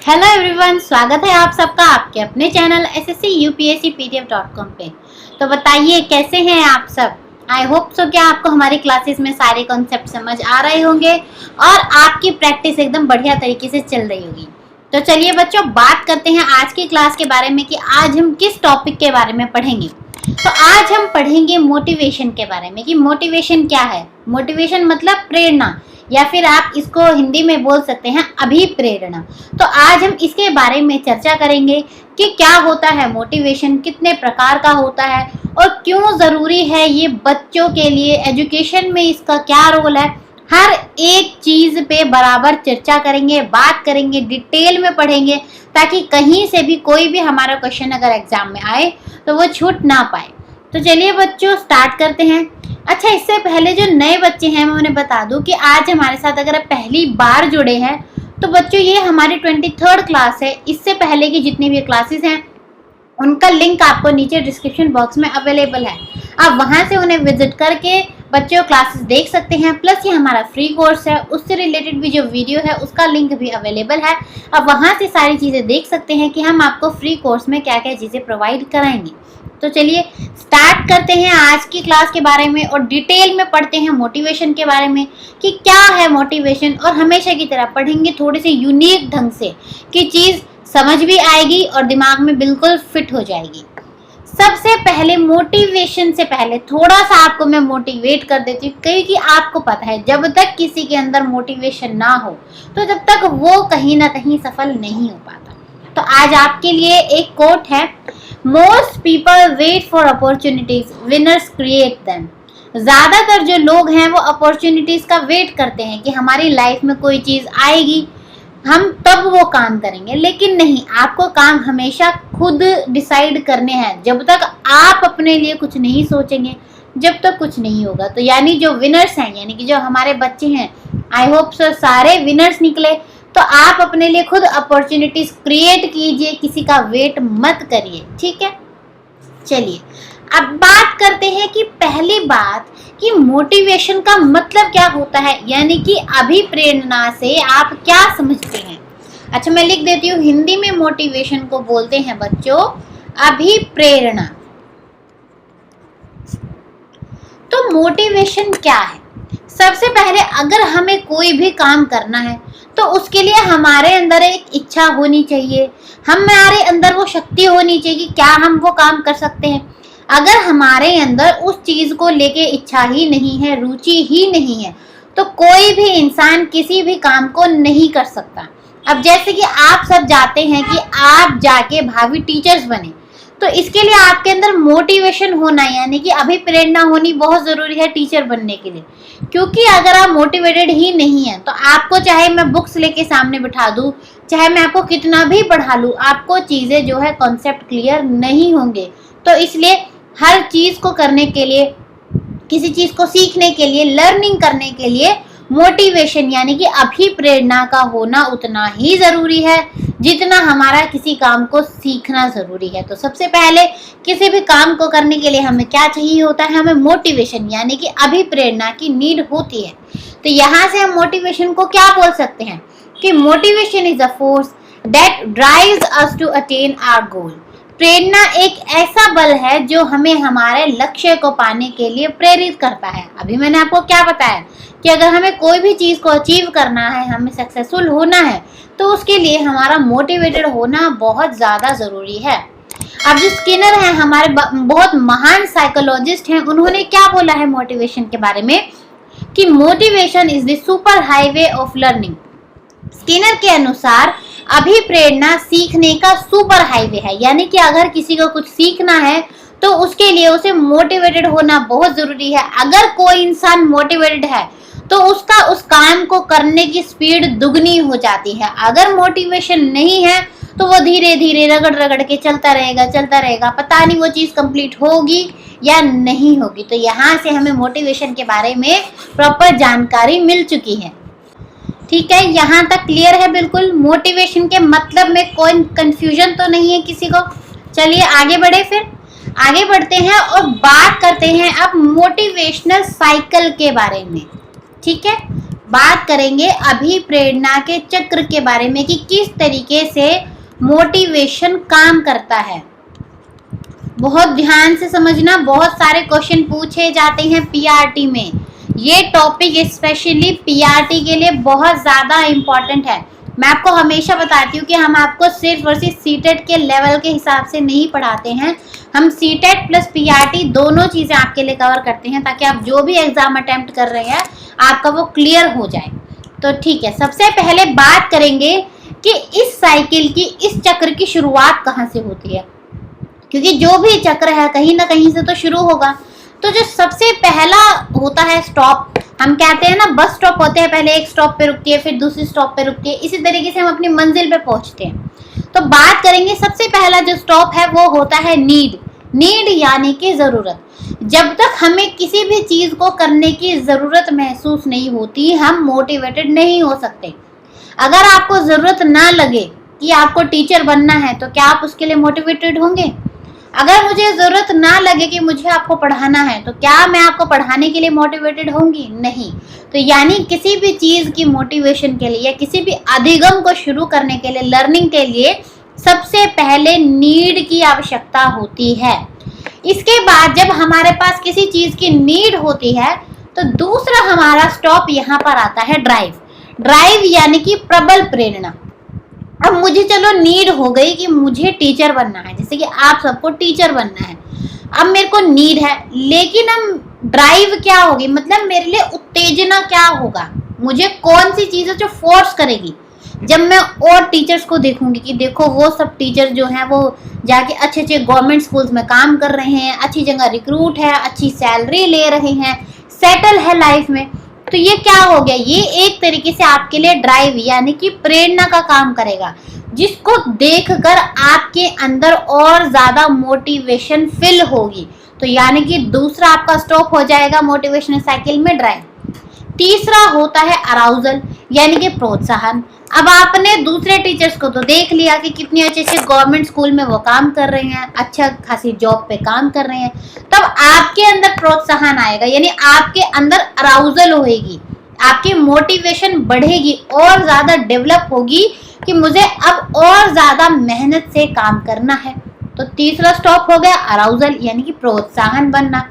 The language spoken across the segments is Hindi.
हेलो एवरीवन, स्वागत है आप सबका आपके अपने चैनल sscupscpdf.com पे। तो बताइए कैसे हैं आप सब। आई होप सो कि आपको हमारी क्लासेस में सारे कॉन्सेप्ट समझ आ रहे होंगे और आपकी प्रैक्टिस एकदम बढ़िया तरीके से चल रही होगी। तो चलिए बच्चों, बात करते हैं आज की क्लास के बारे में कि आज हम किस टॉपिक के बारे में पढ़ेंगे। तो आज हम पढ़ेंगे मोटिवेशन के बारे में कि मोटिवेशन क्या है। मोटिवेशन मतलब प्रेरणा, या फिर आप इसको हिंदी में बोल सकते हैं अभिप्रेरणा। तो आज हम इसके बारे में चर्चा करेंगे कि क्या होता है मोटिवेशन, कितने प्रकार का होता है और क्यों ज़रूरी है ये बच्चों के लिए, एजुकेशन में इसका क्या रोल है। हर एक चीज़ पे बराबर चर्चा करेंगे, बात करेंगे, डिटेल में पढ़ेंगे, ताकि कहीं से भी कोई भी हमारा क्वेश्चन अगर एग्जाम में आए तो वो छूट ना पाए। तो चलिए बच्चों स्टार्ट करते हैं। अच्छा, इससे पहले जो नए बच्चे हैं मैं उन्हें बता दूं कि आज हमारे साथ अगर आप पहली बार जुड़े हैं तो बच्चों ये हमारी 23rd क्लास है। इससे पहले की जितनी भी क्लासेस हैं उनका लिंक आपको नीचे डिस्क्रिप्शन बॉक्स में अवेलेबल है। आप वहां से उन्हें विजिट करके बच्चों क्लासेस देख सकते हैं। प्लस ये हमारा फ्री कोर्स है, उससे रिलेटेड भी जो वीडियो है उसका लिंक भी अवेलेबल है। आप वहां से सारी चीज़ें देख सकते हैं कि हम आपको फ्री कोर्स में क्या क्या चीज़ें प्रोवाइड कराएंगे। तो चलिए स्टार्ट करते हैं आज की क्लास के बारे में और डिटेल में पढ़ते हैं मोटिवेशन के बारे में कि क्या है मोटिवेशन। और हमेशा की तरह पढ़ेंगे थोड़े से यूनिक ढंग से कि चीज़ समझ भी आएगी और दिमाग में बिल्कुल फिट हो जाएगी। सबसे पहले मोटिवेशन से पहले थोड़ा सा आपको मैं मोटिवेट कर देती हूँ, क्योंकि आपको पता है जब तक किसी के अंदर मोटिवेशन ना हो तो तब तक वो कहीं ना कहीं सफल नहीं हो पाता। तो आज आपके लिए एक कोट है, most people wait for opportunities, winners create them. ज़्यादातर जो लोग हैं वो अपॉर्चुनिटीज़ का वेट करते हैं कि हमारी लाइफ में कोई चीज़ आएगी हम तब वो काम करेंगे, लेकिन नहीं, आपको काम हमेशा खुद डिसाइड करने हैं। जब तक आप अपने लिए कुछ नहीं सोचेंगे जब तक कुछ नहीं होगा। तो यानी जो विनर्स हैं, यानी कि जो हमारे बच्चे हैं, आई होप सो सारे विनर्स निकले। तो आप अपने लिए खुद अपॉर्चुनिटीज क्रिएट कीजिए, किसी का वेट मत करिए, ठीक है। चलिए अब बात करते हैं कि पहली बात कि मोटिवेशन का मतलब क्या होता है, यानी कि अभिप्रेरणा से आप क्या समझते हैं। अच्छा, मैं लिख देती हूँ, हिंदी में मोटिवेशन को बोलते हैं बच्चों अभिप्रेरणा। तो मोटिवेशन क्या है? सबसे पहले अगर हमें कोई भी काम करना है तो उसके लिए हमारे अंदर एक इच्छा होनी चाहिए, हमारे अंदर वो शक्ति होनी चाहिए कि क्या हम वो काम कर सकते हैं। अगर हमारे अंदर उस चीज़ को लेके इच्छा ही नहीं है, रुचि ही नहीं है, तो कोई भी इंसान किसी भी काम को नहीं कर सकता। अब जैसे कि आप सब चाहते हैं कि आप जाके भावी टीचर्स बने, तो इसके लिए आपके अंदर मोटिवेशन होना यानी कि अभिप्रेरणा होनी बहुत ज़रूरी है टीचर बनने के लिए। क्योंकि अगर आप मोटिवेटेड ही नहीं है तो आपको चाहे मैं बुक्स लेके सामने बिठा दूँ, चाहे मैं आपको कितना भी पढ़ा लूँ, आपको चीज़ें जो है कॉन्सेप्ट क्लियर नहीं होंगे। तो इसलिए हर चीज़ को करने के लिए, किसी चीज़ को सीखने के लिए, लर्निंग करने के लिए मोटिवेशन यानी कि अभिप्रेरणा का होना उतना ही ज़रूरी है जितना हमारा किसी काम को सीखना ज़रूरी है। तो सबसे पहले किसी भी काम को करने के लिए हमें क्या चाहिए होता है, हमें मोटिवेशन यानी कि अभिप्रेरणा की नीड होती है। तो यहाँ से हम मोटिवेशन को क्या बोल सकते हैं कि motivation is a force that drives us to attain our goal. प्रेरणा एक ऐसा बल है जो हमें हमारे लक्ष्य को पाने के लिए प्रेरित करता है। अभी मैंने आपको क्या बताया कि अगर हमें कोई भी चीज़ को अचीव करना है, हमें सक्सेसफुल होना है, तो उसके लिए हमारा मोटिवेटेड होना बहुत ज़्यादा ज़रूरी है। अब जो स्किनर हैं, हमारे बहुत महान साइकोलॉजिस्ट हैं, उन्होंने क्या बोला है मोटिवेशन के बारे में कि motivation is the super highway of learning. Skinner के अनुसार अभिप्रेरणा सीखने का सुपर हाईवे है, यानी कि अगर किसी को कुछ सीखना है तो उसके लिए उसे मोटिवेटेड होना बहुत ज़रूरी है। अगर कोई इंसान मोटिवेटेड है तो उसका उस काम को करने की स्पीड दुगनी हो जाती है। अगर मोटिवेशन नहीं है तो वो धीरे धीरे रगड़ रगड़ के चलता रहेगा, पता नहीं वो चीज़ कंप्लीट होगी या नहीं होगी। तो यहाँ से हमें मोटिवेशन के बारे में प्रॉपर जानकारी मिल चुकी है, ठीक है। यहाँ तक क्लियर है बिल्कुल। मोटिवेशन के मतलब में कोई कंफ्यूजन तो नहीं है किसी को। चलिए आगे बढ़े, फिर आगे बढ़ते हैं और बात करते हैं अब मोटिवेशनल साइकिल के बारे में, ठीक है। बात करेंगे अभिप्रेरणा के चक्र के बारे में कि किस तरीके से मोटिवेशन काम करता है। बहुत ध्यान से समझना, बहुत सारे क्वेश्चन पूछे जाते हैं पीआरटी में। ये टॉपिक स्पेशली पीआरटी के लिए बहुत ज़्यादा इम्पॉर्टेंट है। मैं आपको हमेशा बताती हूँ कि हम आपको सिर्फ और सिर्फ सीटेट के लेवल के हिसाब से नहीं पढ़ाते हैं, हम सीटेट प्लस पीआरटी दोनों चीज़ें आपके लिए कवर करते हैं ताकि आप जो भी एग्जाम अटेम्प्ट कर रहे हैं आपका वो क्लियर हो जाए। तो ठीक है, सबसे पहले बात करेंगे कि इस साइकिल की, इस चक्र की शुरुआत कहाँ से होती है, क्योंकि जो भी चक्र है कहीं ना कहीं से तो शुरू होगा। तो जो सबसे पहला होता है स्टॉप, हम कहते हैं ना बस स्टॉप होते हैं, पहले एक स्टॉप पे रुकती है फिर दूसरी स्टॉप पे रुकती है, इसी तरीके से हम अपनी मंजिल पे पहुंचते हैं। तो बात करेंगे सबसे पहला जो स्टॉप है वो होता है नीड। नीड यानी कि ज़रूरत। जब तक हमें किसी भी चीज़ को करने की ज़रूरत महसूस नहीं होती हम मोटिवेटेड नहीं हो सकते। अगर आपको ज़रूरत ना लगे कि आपको टीचर बनना है तो क्या आप उसके लिए मोटिवेटेड होंगे? अगर मुझे ज़रूरत ना लगे कि मुझे आपको पढ़ाना है तो क्या मैं आपको पढ़ाने के लिए मोटिवेटेड होंगी? नहीं। तो यानी किसी भी चीज़ की मोटिवेशन के लिए, किसी भी अधिगम को शुरू करने के लिए, लर्निंग के लिए सबसे पहले नीड की आवश्यकता होती है। इसके बाद जब हमारे पास किसी चीज़ की नीड होती है तो दूसरा हमारा स्टॉप यहाँ पर आता है ड्राइव। ड्राइव यानी कि प्रबल प्रेरणा। अब मुझे चलो नीड हो गई कि मुझे टीचर बनना है, जैसे कि आप सबको टीचर बनना है, अब मेरे को नीड है, लेकिन हम ड्राइव क्या होगी, मतलब मेरे लिए उत्तेजना क्या होगा, मुझे कौन सी चीज़ है जो फोर्स करेगी। जब मैं और टीचर्स को देखूंगी कि देखो वो सब टीचर जो हैं वो जाके अच्छे अच्छे गवर्नमेंट स्कूल्स में काम कर रहे हैं, अच्छी जगह रिक्रूट है, अच्छी सैलरी ले रहे हैं, सेटल है लाइफ में, तो ये क्या हो गया, ये एक तरीके से आपके लिए ड्राइव यानी कि प्रेरणा का काम करेगा, जिसको देखकर आपके अंदर और ज्यादा मोटिवेशन फिल होगी। तो यानी कि दूसरा आपका स्टॉप हो जाएगा मोटिवेशनल साइकिल में ड्राइव। तीसरा होता है अराउजल यानी कि प्रोत्साहन। अब आपने दूसरे टीचर्स को तो देख लिया कि कितनी अच्छे अच्छे गवर्नमेंट स्कूल में वो काम कर रहे हैं, अच्छा खासी जॉब पे काम कर रहे हैं, तब आपके अंदर प्रोत्साहन आएगा, यानी आपके अंदर अराउजल होएगी, आपकी मोटिवेशन बढ़ेगी और ज़्यादा डेवलप होगी कि मुझे अब और ज़्यादा मेहनत से काम करना है। तो तीसरा स्टॉप हो गया अराउजल यानी कि प्रोत्साहन बनना।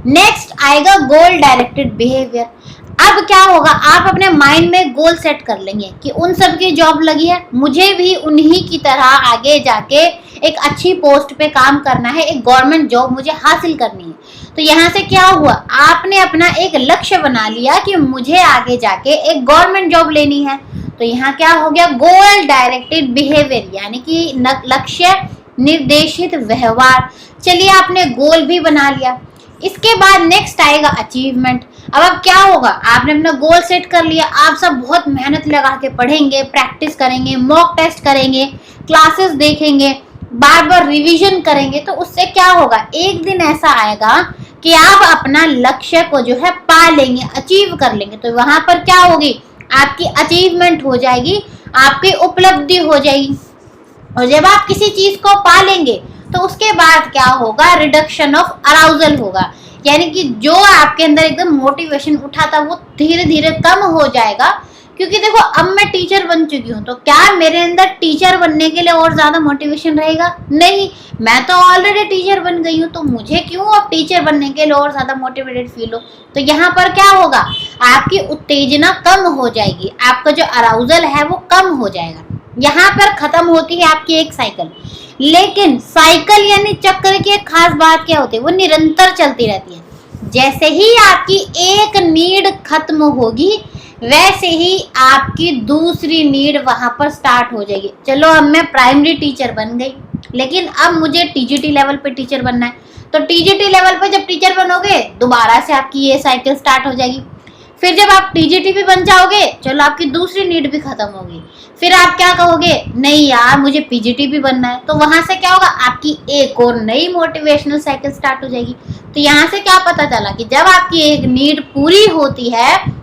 नेक्स्ट आएगा गोल डायरेक्टेड बिहेवियर। अब क्या होगा, आप अपने माइंड में गोल सेट कर लेंगे कि उन सब की जॉब लगी है, मुझे भी उन्हीं की तरह आगे जाके एक अच्छी पोस्ट पे काम करना है, एक गवर्नमेंट जॉब मुझे हासिल करनी है। तो यहाँ से क्या हुआ, आपने अपना एक लक्ष्य बना लिया कि मुझे आगे जाके एक गवर्नमेंट जॉब लेनी है। तो यहाँ क्या हो गया, गोल डायरेक्टेड बिहेवियर यानी कि लक्ष्य निर्देशित व्यवहार। चलिए आपने गोल भी बना लिया। इसके बाद नेक्स्ट आएगा अचीवमेंट। अब क्या होगा, आपने अपना गोल सेट कर लिया, आप सब बहुत मेहनत लगा के पढ़ेंगे, प्रैक्टिस करेंगे, मॉक टेस्ट करेंगे, क्लासेस देखेंगे, बार बार रिवीजन करेंगे, तो उससे क्या होगा, एक दिन ऐसा आएगा कि आप अपना लक्ष्य को जो है पा लेंगे, अचीव कर लेंगे। तो वहां पर क्या होगी, आपकी अचीवमेंट हो जाएगी, आपकी उपलब्धि हो जाएगी। और जब आप किसी चीज को पा लेंगे तो उसके बाद क्या होगा, रिडक्शन ऑफ अराउजल होगा, यानी कि जो आपके अंदर एकदम मोटिवेशन उठा था वो धीरे धीरे कम हो जाएगा। क्योंकि देखो अब मैं टीचर बन चुकी हूँ, तो क्या मेरे अंदर टीचर बनने के लिए और ज्यादा मोटिवेशन रहेगा? नहीं, मैं तो ऑलरेडी टीचर बन गई हूँ, तो मुझे क्यों अब टीचर बनने के लिए और ज्यादा मोटिवेटेड फील हो। तो यहाँ पर क्या होगा, आपकी उत्तेजना कम हो जाएगी, आपका जो अराउजल है वो कम हो जाएगा। यहाँ पर खत्म होती है आपकी एक साइकिल। लेकिन साइकिल यानी चक्र की एक खास बात क्या होती है, वो निरंतर चलती रहती है। जैसे ही आपकी एक नीड खत्म होगी वैसे ही आपकी दूसरी नीड वहां पर स्टार्ट हो जाएगी। चलो अब मैं प्राइमरी टीचर बन गई, लेकिन अब मुझे टीजीटी लेवल पे टीचर बनना है। तो टीजीटी लेवल पे जब टीचर बनोगे दोबारा से आपकी ये साइकिल स्टार्ट हो जाएगी। फिर जब आप टीजीटी भी बन जाओगे, चलो आपकी दूसरी नीड भी खत्म होगी, फिर आप क्या कहोगे, नहीं यार मुझे पीजीटी भी बनना है। तो वहां से क्या होगा, आपकी एक और नई मोटिवेशनल साइकिल स्टार्ट हो जाएगी। तो यहाँ से क्या पता चला कि जब आपकी एक नीड पूरी होती है,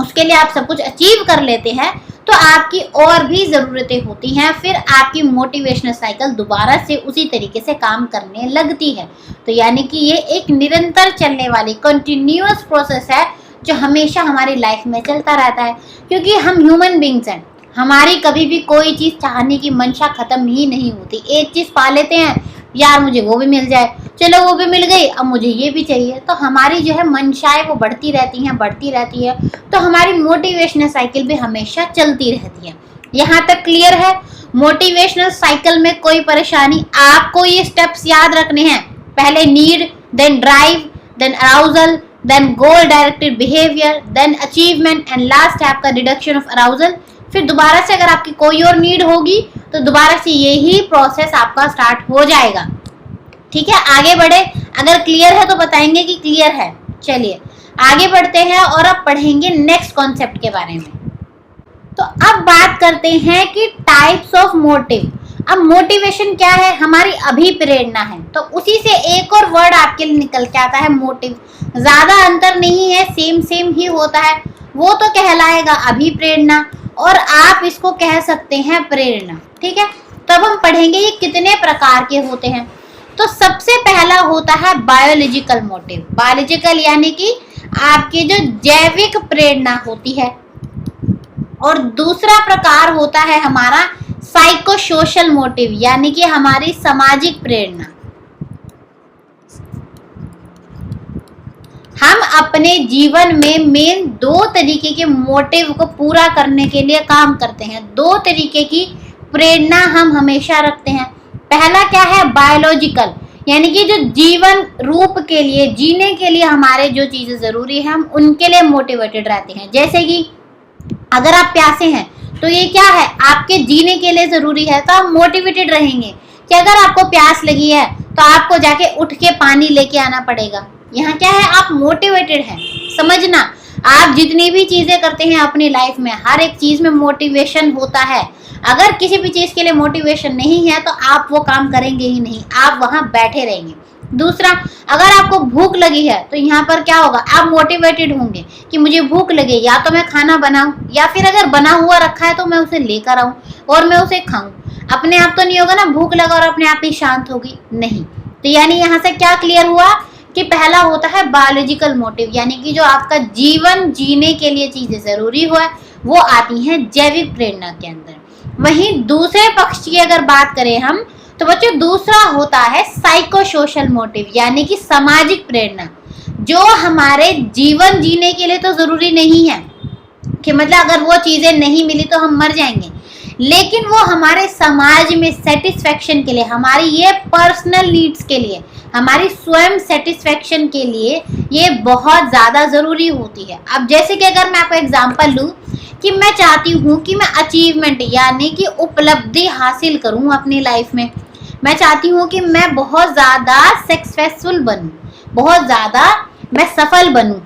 उसके लिए आप सब कुछ अचीव कर लेते हैं, तो आपकी और भी ज़रूरतें होती हैं, फिर आपकी मोटिवेशनल साइकिल दोबारा से उसी तरीके से काम करने लगती है। तो यानी कि ये एक निरंतर चलने वाली कंटिन्यूअस प्रोसेस है जो हमेशा हमारी लाइफ में चलता रहता है, क्योंकि हम ह्यूमन बींग्स हैं। हमारी कभी भी कोई चीज़ चाहने की मंशा खत्म ही नहीं होती। एक चीज़ पा लेते हैं, यार मुझे वो भी मिल जाए, चलो वो भी मिल गई, अब मुझे ये भी चाहिए। तो हमारी जो है मंशाएं वो बढ़ती रहती है। तो हमारी मोटिवेशनल साइकिल भी हमेशा चलती रहती है। यहाँ तक क्लियर है? मोटिवेशनल साइकिल में कोई परेशानी? आपको ये स्टेप्स याद रखने हैं। पहले need, then drive, then arousal, then goal directed behaviour, then achievement and last है आपका रिडक्शन ऑफ अराउजल। फिर दोबारा से अगर आपकी कोई और नीड होगी तो दोबारा से यही प्रोसेस आपका स्टार्ट हो जाएगा। ठीक है, आगे बढ़े। अगर क्लियर है तो बताएंगे कि क्लियर है। चलिए आगे बढ़ते हैं और अब पढ़ेंगे नेक्स्ट कॉन्सेप्ट के बारे में। तो अब बात करते हैं कि टाइप्स ऑफ मोटिव। अब मोटिवेशन क्या है? हमारी अभिप्रेरणा है। तो उसी से एक और वर्ड आपके लिए निकल के आता है, मोटिव। ज्यादा अंतर नहीं है, सेम ही होता है। वो तो कहलाएगा अभिप्रेरणा और आप इसको कह सकते हैं प्रेरणा। ठीक है, तब हम पढ़ेंगे ये कितने प्रकार के होते हैं। तो सबसे पहला होता है बायोलॉजिकल मोटिव। बायोलॉजिकल यानी कि आपकी जो जैविक प्रेरणा होती है। और दूसरा प्रकार होता है हमारा साइको सोशल मोटिव, यानी कि हमारी सामाजिक प्रेरणा। हम अपने जीवन में मेन दो तरीके के मोटिव को पूरा करने के लिए काम करते हैं। दो तरीके की प्रेरणा हम हमेशा रखते हैं। पहला क्या है? बायोलॉजिकल, यानी कि जो जीवन रूप के लिए, जीने के लिए हमारे जो चीजें जरूरी है हम उनके लिए मोटिवेटेड रहते हैं। जैसे कि अगर आप प्यासे हैं तो ये क्या है? आपके जीने के लिए जरूरी है, तो आप मोटिवेटेड रहेंगे कि अगर आपको प्यास लगी है तो आपको जाके उठ के पानी लेके आना पड़ेगा। यहाँ क्या है? आप मोटिवेटेड हैं। समझना, आप जितनी भी चीजें करते हैं अपनी लाइफ में, हर एक चीज में मोटिवेशन होता है। अगर किसी भी चीज के लिए मोटिवेशन नहीं है तो आप वो काम करेंगे ही नहीं, आप वहां बैठे रहेंगे। दूसरा, अगर आपको भूख लगी है तो यहाँ पर क्या होगा? आप मोटिवेटेड होंगे कि मुझे भूख लगे, या तो मैं खाना बनाऊं या फिर अगर बना हुआ रखा है तो मैं उसे लेकर आऊं और मैं उसे खाऊं। अपने आप तो नहीं होगा ना, भूख लगा और अपने आप ही शांत होगी, नहीं। तो यानी यहाँ से क्या क्लियर हुआ कि पहला होता है बायोलॉजिकल मोटिव, यानी कि जो आपका जीवन जीने के लिए चीजें जरूरी हो वो आती हैं जैविक प्रेरणा के अंदर। वहीं दूसरे पक्ष की अगर बात करें हम, तो बच्चों दूसरा होता है साइको सोशल मोटिव, यानी कि सामाजिक प्रेरणा, जो हमारे जीवन जीने के लिए तो जरूरी नहीं है कि मतलब अगर वो चीजें नहीं मिली तो हम मर जाएंगे, लेकिन वो हमारे समाज में सेटिस्फेक्शन के लिए, हमारी ये पर्सनल नीड्स के लिए, हमारी स्वयं सेटिस्फेक्शन के लिए ये बहुत ज़्यादा ज़रूरी होती है। अब जैसे कि अगर मैं आपको एग्जांपल लूँ कि मैं चाहती हूँ कि मैं अचीवमेंट यानी कि उपलब्धि हासिल करूँ अपनी लाइफ में, मैं चाहती हूँ कि मैं बहुत ज़्यादा सक्सेसफुल बनूँ, बहुत ज़्यादा मैं सफल बनूँ।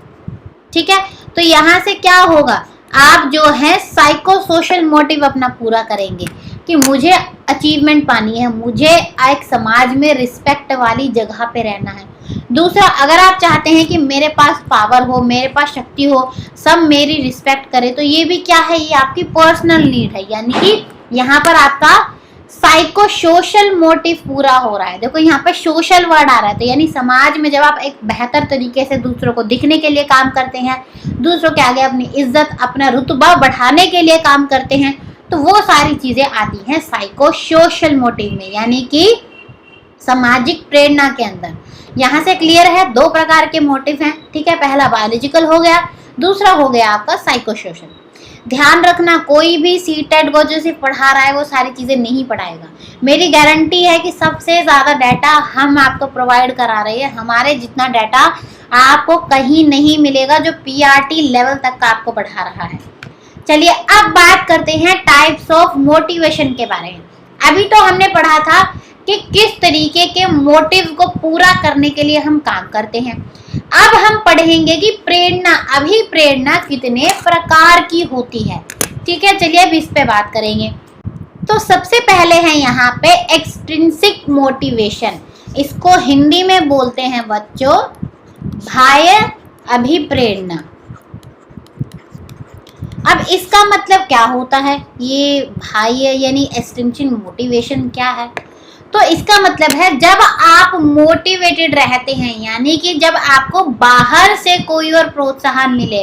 ठीक है, तो यहाँ से क्या होगा? आप जो है साइको सोशल मोटिव अपना पूरा करेंगे कि मुझे अचीवमेंट पानी है, मुझे एक समाज में रिस्पेक्ट वाली जगह पे रहना है। दूसरा, अगर आप चाहते हैं कि मेरे पास पावर हो, मेरे पास शक्ति हो, सब मेरी रिस्पेक्ट करे, तो ये भी क्या है? ये आपकी पर्सनल नीड है, यानी कि यहाँ पर आपका साइको सोशल मोटिव पूरा हो रहा है। देखो यहाँ पे सोशल वर्ड आ रहा है, तो यानी समाज में जब आप एक बेहतर तरीके से दूसरों को दिखने के लिए काम करते हैं, दूसरों के आगे अपनी इज्जत, अपना रुतबा बढ़ाने के लिए काम करते हैं, तो वो सारी चीजें आती हैं साइको सोशल मोटिव में, यानी कि सामाजिक प्रेरणा के अंदर। यहाँ से क्लियर है, दो प्रकार के मोटिव हैं। ठीक है, पहला बायोलॉजिकल हो गया, दूसरा हो गया आपका साइको सोशल। ध्यान रखना, कोई भी सीटेट को जो सिर्फ पढ़ा रहा है वो सारी चीजें नहीं पढ़ाएगा। मेरी गारंटी है कि सबसे ज्यादा डाटा हम आपको प्रोवाइड करा रहे हैं। हमारे जितना डाटा आपको कहीं नहीं मिलेगा जो पीआरटी लेवल तक का आपको पढ़ा रहा है। चलिए अब बात करते हैं टाइप्स ऑफ मोटिवेशन के बारे में। अभी तो हमने पढ़ा था कि किस तरीके के मोटिव को पूरा करने के लिए हम काम करते हैं। अब हम पढ़ेंगे कि प्रेरणा, अभिप्रेरणा कितने प्रकार की होती है। ठीक है, चलिए अब इस पे बात करेंगे। तो सबसे पहले है यहाँ पे एक्सट्रिंसिक मोटिवेशन, इसको हिंदी में बोलते हैं बच्चों बाह्य अभिप्रेरणा। अब इसका मतलब क्या होता है? ये बाह्य यानी एक्सट्रिंसिक मोटिवेशन क्या है? तो इसका मतलब है जब आप मोटिवेटेड रहते हैं, यानी कि जब आपको बाहर से कोई और प्रोत्साहन मिले,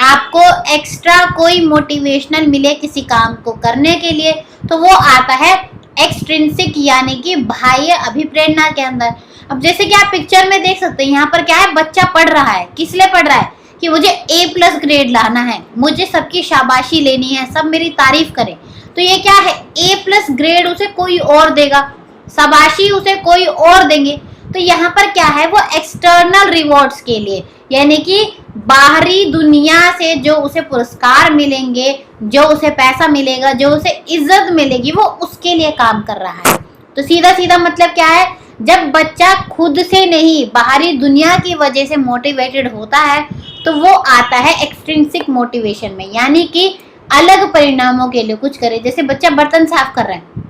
आपको एक्स्ट्रा कोई मोटिवेशनल मिले किसी काम को करने के लिए, तो वो आता है एक्सट्रिंसिक यानी कि बाह्य अभिप्रेरणा के अंदर। अब जैसे कि आप पिक्चर में देख सकते हैं, यहाँ पर क्या है, बच्चा पढ़ रहा है। किस लिए पढ़ रहा है? कि मुझे A+ ग्रेड लाना है, मुझे सबकी शाबाशी लेनी है, सब मेरी तारीफ करें। तो ये क्या है, A+ ग्रेड उसे कोई और देगा, शाबाशी उसे कोई और देंगे। तो यहाँ पर क्या है, वो एक्सटर्नल रिवॉर्ड्स के लिए, यानी कि बाहरी दुनिया से जो उसे पुरस्कार मिलेंगे, जो उसे पैसा मिलेगा, जो उसे इज्जत मिलेगी, वो उसके लिए काम कर रहा है। तो सीधा सीधा मतलब क्या है, जब बच्चा खुद से नहीं बाहरी दुनिया की वजह से मोटिवेटेड होता है, तो वो आता है एक्सट्रिंसिक मोटिवेशन में, यानी कि अलग परिणामों के लिए कुछ करे। जैसे बच्चा बर्तन साफ कर रहा है,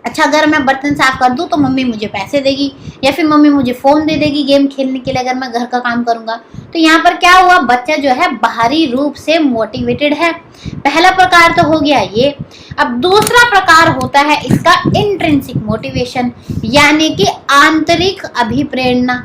अच्छा अगर मैं बर्तन साफ कर दूं तो मम्मी मुझे पैसे देगी, या फिर मम्मी मुझे फोन दे देगी गेम खेलने के लिए अगर मैं घर का काम करूंगा। तो यहाँ पर क्या हुआ, बच्चा जो है बाहरी रूप से मोटिवेटेड है। पहला प्रकार तो हो गया ये। अब दूसरा प्रकार होता है इसका इंट्रिंसिक मोटिवेशन, यानी कि आंतरिक अभिप्रेरणा।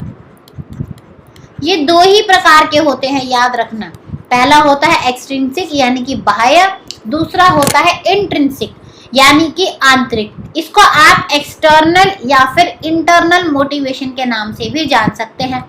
ये दो ही प्रकार के होते हैं, याद रखना। पहला होता है एक्सट्रिंसिक यानी कि बाह्य, दूसरा होता है इंट्रिंसिक यानी कि आंतरिक। इसको आप एक्सटर्नल या फिर इंटरनल मोटिवेशन के नाम से भी जान सकते हैं।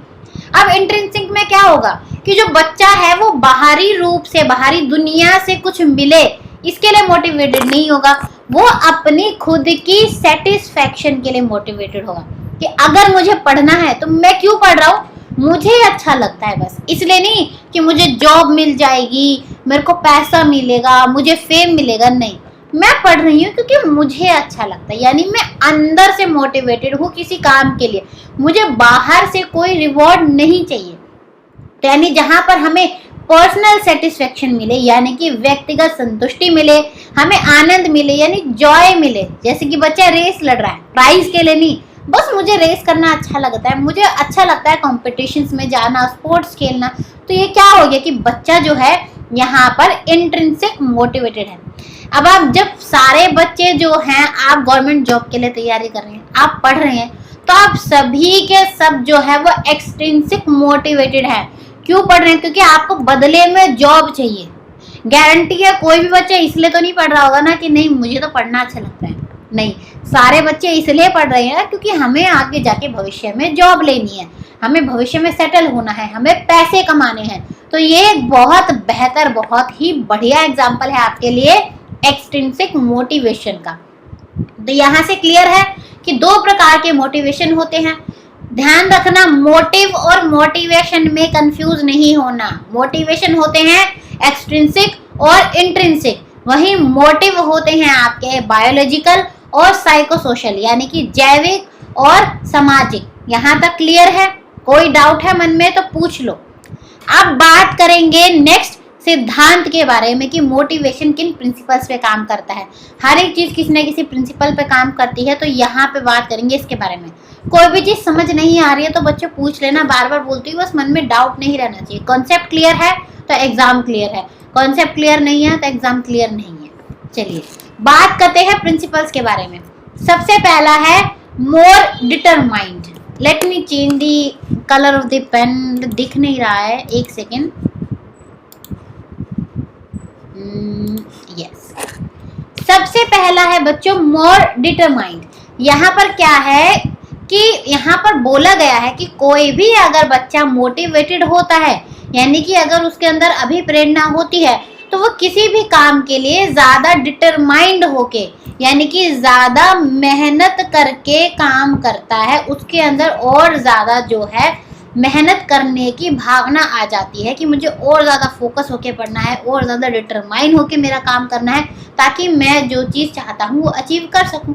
अब इंट्रिंसिक में क्या होगा कि जो बच्चा है वो बाहरी रूप से, बाहरी दुनिया से कुछ मिले इसके लिए मोटिवेटेड नहीं होगा, वो अपनी खुद की सेटिस्फैक्शन के लिए मोटिवेटेड होगा कि अगर मुझे पढ़ना है तो मैं क्यों पढ़ रहा हूँ, मुझे अच्छा लगता है, बस इसलिए नहीं कि मुझे जॉब मिल जाएगी, मेरे को पैसा मिलेगा, मुझे फेम मिलेगा, नहीं, मैं पढ़ रही हूँ क्योंकि मुझे अच्छा लगता है, यानी मैं अंदर से मोटिवेटेड हूँ किसी काम के लिए, मुझे बाहर से कोई रिवॉर्ड नहीं चाहिए। तो यानी जहाँ पर हमें पर्सनल सेटिस्फेक्शन मिले, यानी कि व्यक्तिगत संतुष्टि मिले, हमें आनंद मिले, यानी जॉय मिले। जैसे कि बच्चा रेस लड़ रहा है, प्राइज के लिए नहीं, बस मुझे रेस करना अच्छा लगता है, मुझे अच्छा लगता है कॉम्पिटिशन्स में जाना, स्पोर्ट्स खेलना। तो ये क्या हो गया कि बच्चा जो है यहाँ पर इंट्रिंसिक मोटिवेटेड है। अब आप जब सारे बच्चे जो हैं, आप गवर्नमेंट जॉब के लिए तैयारी कर रहे हैं, आप पढ़ रहे हैं, तो आप सभी के सब जो है वो एक्सट्रिंसिक मोटिवेटेड है। क्यों पढ़ रहे हैं? क्योंकि आपको बदले में जॉब चाहिए। गारंटी है कोई भी बच्चा इसलिए तो नहीं पढ़ रहा होगा ना कि नहीं मुझे तो पढ़ना अच्छा लगता है, नहीं, सारे बच्चे इसलिए पढ़ रहे हैं क्योंकि हमें आगे जाके भविष्य में जॉब लेनी है, हमें भविष्य में सेटल होना है, हमें पैसे कमाने हैं। तो ये एक बहुत बेहतर, बहुत ही बढ़िया एग्जाम्पल है आपके लिए एक्सट्रिंसिक मोटिवेशन का। तो यहाँ से क्लियर है कि दो प्रकार के मोटिवेशन होते हैं। ध्यान रखना, मोटिव और मोटिवेशन में कंफ्यूज नहीं होना। मोटिवेशन होते हैं एक्सट्रिंसिक और इंट्रिंसिक, वहीं मोटिव होते हैं आपके बायोलॉजिकल और साइकोसोशल, यानी कि जैविक और सामाजिक। यहाँ तक क्लियर है? कोई डाउट है मन में तो पूछ लो। अब बात करेंगे नेक्स्ट सिद्धांत के बारे में कि मोटिवेशन किन प्रिंसिपल्स पे काम करता है। हर एक चीज किसी न किसी प्रिंसिपल पे काम करती है, तो यहाँ पे बात करेंगे इसके बारे में। कोई भी चीज समझ नहीं आ रही है तो बच्चे पूछ लेना, बार बार बोलती हूँ, बस मन में डाउट नहीं रहना चाहिए। कॉन्सेप्ट क्लियर है तो एग्जाम क्लियर है, कॉन्सेप्ट क्लियर नहीं है तो एग्जाम क्लियर नहीं है। चलिए बात करते हैं प्रिंसिपल्स के बारे में। सबसे पहला है more determined. Let me change the colour of the pen, दिख नहीं रहा है, एक सेकेंड। यस, सबसे पहला है बच्चों मोर डिटरमाइंड। यहाँ पर क्या है कि यहाँ पर बोला गया है कि कोई भी अगर बच्चा मोटिवेटेड होता है, यानी कि अगर उसके अंदर अभिप्रेरणा होती है, तो वो किसी भी काम के लिए ज्यादा डिटरमाइंड होके, यानी कि ज्यादा मेहनत करके काम करता है, उसके अंदर और ज्यादा जो है मेहनत करने की भावना आ जाती है कि मुझे और ज़्यादा फोकस होके पढ़ना है, और ज़्यादा डिटरमाइन होके मेरा काम करना है, ताकि मैं जो चीज़ चाहता हूँ वो अचीव कर सकूँ।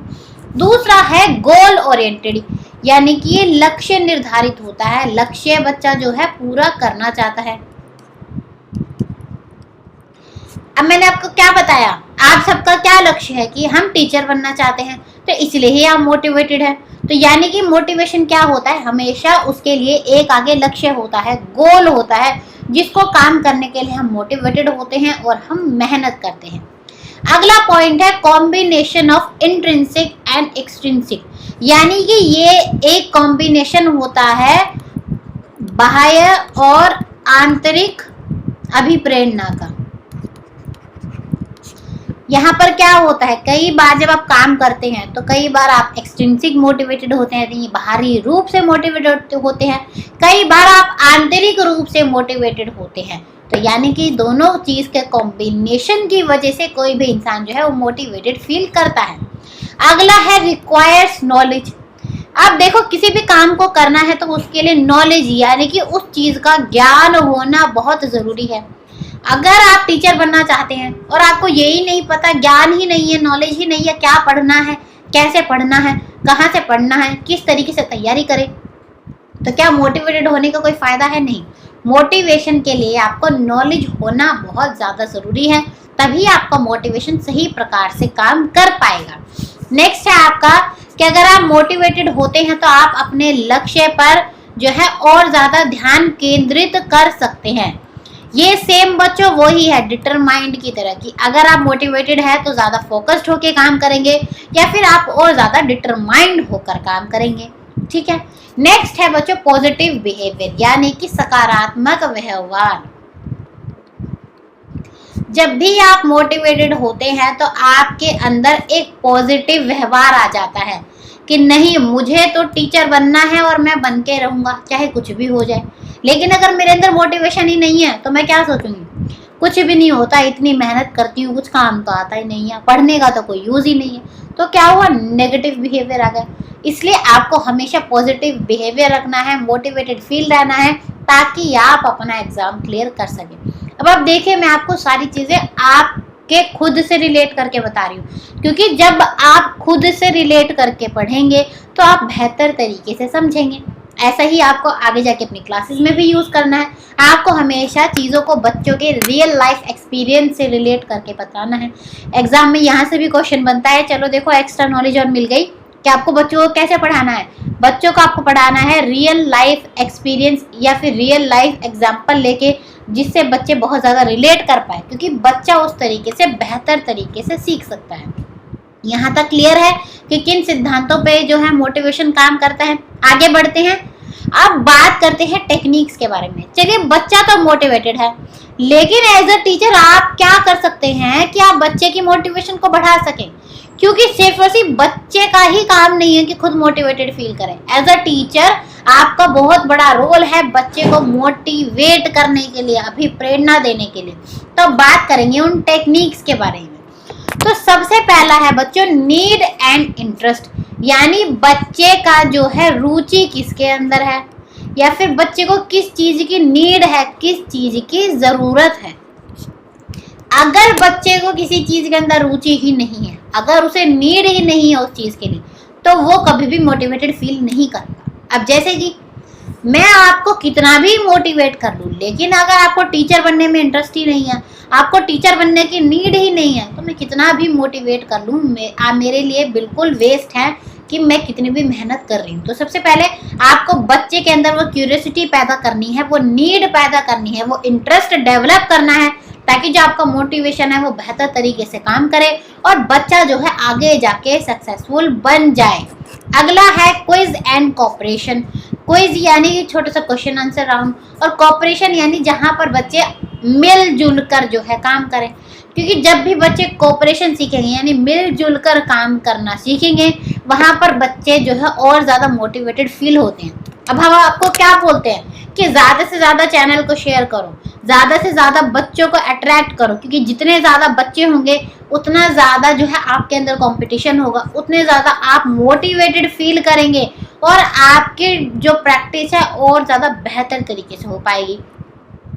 दूसरा है गोल ओरिएंटेड, यानी कि ये लक्ष्य निर्धारित होता है, लक्ष्य बच्चा जो है पूरा करना चाहता है। अब मैंने आपको क्या बताया, आप सबका क्या लक्ष्य है कि हम टीचर बनना चाहते हैं, तो इसलिए ही आप मोटिवेटेड है। तो यानी कि मोटिवेशन क्या होता है, हमेशा उसके लिए एक आगे लक्ष्य होता है, गोल होता है, जिसको काम करने के लिए हम मोटिवेटेड होते हैं और हम मेहनत करते हैं। अगला पॉइंट है combination of intrinsic and extrinsic, यानी कि ये एक कॉम्बिनेशन होता है बाह्य और आंतरिक अभिप्रेरणा का। यहाँ पर क्या होता है, कई बार जब आप काम करते हैं तो कई बार आप एक्सट्रिंसिक मोटिवेटेड होते हैं, यानी बाहरी रूप से मोटिवेटेड होते हैं, कई बार आप आंतरिक रूप से मोटिवेटेड होते हैं। तो यानी कि दोनों चीज के कॉम्बिनेशन की वजह से कोई भी इंसान जो है वो मोटिवेटेड फील करता है। अगला है रिक्वायर्स नॉलेज। अब देखो, किसी भी काम को करना है तो उसके लिए नॉलेज यानी कि उस चीज का ज्ञान होना बहुत जरूरी है। अगर आप टीचर बनना चाहते हैं और आपको यही नहीं पता, ज्ञान ही नहीं है, नॉलेज ही नहीं है, क्या पढ़ना है, कैसे पढ़ना है, कहाँ से पढ़ना है, किस तरीके से तैयारी करें, तो क्या मोटिवेटेड होने का कोई फायदा है? नहीं। मोटिवेशन के लिए आपको नॉलेज होना बहुत ज़्यादा ज़रूरी है, तभी आपका मोटिवेशन सही प्रकार से काम कर पाएगा। नेक्स्ट है आपका कि अगर आप मोटिवेटेड होते हैं तो आप अपने लक्ष्य पर जो है और ज़्यादा ध्यान केंद्रित कर सकते हैं। ये सेम बच्चों वही है डिटरमाइंड की तरह की, अगर आप मोटिवेटेड है तो ज़्यादा फोकस्ड होकर काम करेंगे या फिर आप और ज़्यादा डिटरमाइंड होकर काम करेंगे। ठीक है। नेक्स्ट है बच्चों पॉजिटिव बिहेवियर, यानी कि सकारात्मक व्यवहार। जब भी आप मोटिवेटेड होते हैं तो आपके अंदर एक पॉजिटिव व्यवहार आ जाता है कि नहीं, मुझे तो टीचर बनना है और मैं बन के रहूँगा चाहे कुछ भी हो जाए। लेकिन अगर मेरे अंदर मोटिवेशन ही नहीं है तो मैं क्या सोचूंगी, कुछ भी नहीं होता, इतनी मेहनत करती हूँ, कुछ काम तो आता ही नहीं है, पढ़ने का तो कोई यूज ही नहीं है, तो क्या हुआ, नेगेटिव बिहेवियर आ गया। इसलिए आपको हमेशा पॉजिटिव बिहेवियर रखना है, मोटिवेटेड फील रहना है, ताकि आप अपना एग्जाम क्लियर कर सकें। अब आप देखिए, मैं आपको सारी चीज़ें आपके खुद से रिलेट करके बता रही हूँ, क्योंकि जब आप खुद से रिलेट करके पढ़ेंगे तो आप बेहतर तरीके से समझेंगे। ऐसा ही आपको आगे जाके अपनी क्लासेस में भी यूज़ करना है। आपको हमेशा चीज़ों को बच्चों के रियल लाइफ एक्सपीरियंस से रिलेट करके बताना है। एग्जाम में यहाँ से भी क्वेश्चन बनता है, चलो देखो एक्स्ट्रा नॉलेज और मिल गई कि आपको बच्चों को कैसे पढ़ाना है। बच्चों को आपको पढ़ाना है रियल लाइफ एक्सपीरियंस या फिर रियल लाइफ एग्जाम्पल लेके, जिससे बच्चे बहुत ज़्यादा रिलेट कर पाए, क्योंकि बच्चा उस तरीके से बेहतर तरीके से सीख सकता है। यहाँ तक क्लियर है कि किन सिद्धांतों पे जो है मोटिवेशन काम करता है। आगे बढ़ते हैं, अब बात करते हैं टेक्निक्स के बारे में। चलिए, बच्चा तो मोटिवेटेड है, लेकिन एज अ टीचर आप क्या कर सकते हैं कि आप बच्चे की मोटिवेशन को बढ़ा सकें, क्योंकि सिर्फ और सिर्फ बच्चे का ही काम नहीं है कि खुद मोटिवेटेड फील करें। एज अ टीचर आपका बहुत बड़ा रोल है बच्चे को मोटिवेट करने के लिए, अभिप्रेरणा देने के लिए। तो बात करेंगे उन टेक्निक्स के बारे में। तो सबसे पहला है बच्चों नीड एंड इंटरेस्ट, यानी बच्चे का जो है रुचि किसके अंदर है, या फिर बच्चे को किस चीज़ की नीड है, किस चीज़ की ज़रूरत है। अगर बच्चे को किसी चीज़ के अंदर रुचि ही नहीं है, अगर उसे नीड ही नहीं है उस चीज़ के लिए, तो वो कभी भी मोटिवेटेड फील नहीं करता। अब जैसे कि मैं आपको कितना भी मोटिवेट कर लूँ, लेकिन अगर आपको टीचर बनने में इंटरेस्ट ही नहीं है, आपको टीचर बनने की नीड ही नहीं है, तो मैं कितना भी मोटिवेट कर लूँ, मेरे लिए बिल्कुल वेस्ट है कि मैं कितनी भी मेहनत कर रही हूँ। तो सबसे पहले आपको बच्चे के अंदर वो क्यूरियोसिटी पैदा करनी है, वो नीड पैदा करनी है, वो इंटरेस्ट डेवलप करना है, ताकि जो आपका मोटिवेशन है वो बेहतर तरीके से काम करे और बच्चा जो है आगे जाके सक्सेसफुल बन जाए। अगला है क्विज एंड कोऑपरेशन। क्विज यानी कि छोटा सा क्वेश्चन आंसर राउंड, और कोऑपरेशन यानी जहाँ पर बच्चे मिलजुल कर जो है काम करें, क्योंकि जब भी बच्चे कोऑपरेशन सीखेंगे यानी मिलजुल कर काम करना सीखेंगे, वहाँ पर बच्चे जो है और ज़्यादा मोटिवेटेड फील होते हैं। अब हम आपको क्या बोलते हैं कि ज़्यादा से ज़्यादा चैनल को शेयर करो, ज़्यादा से ज़्यादा बच्चों को अट्रैक्ट करो, क्योंकि जितने ज़्यादा बच्चे होंगे उतना ज़्यादा जो है आपके अंदर कंपटीशन होगा, उतने ज़्यादा आप मोटिवेटेड फील करेंगे और आपकी जो प्रैक्टिस है और ज़्यादा बेहतर तरीके से हो पाएगी।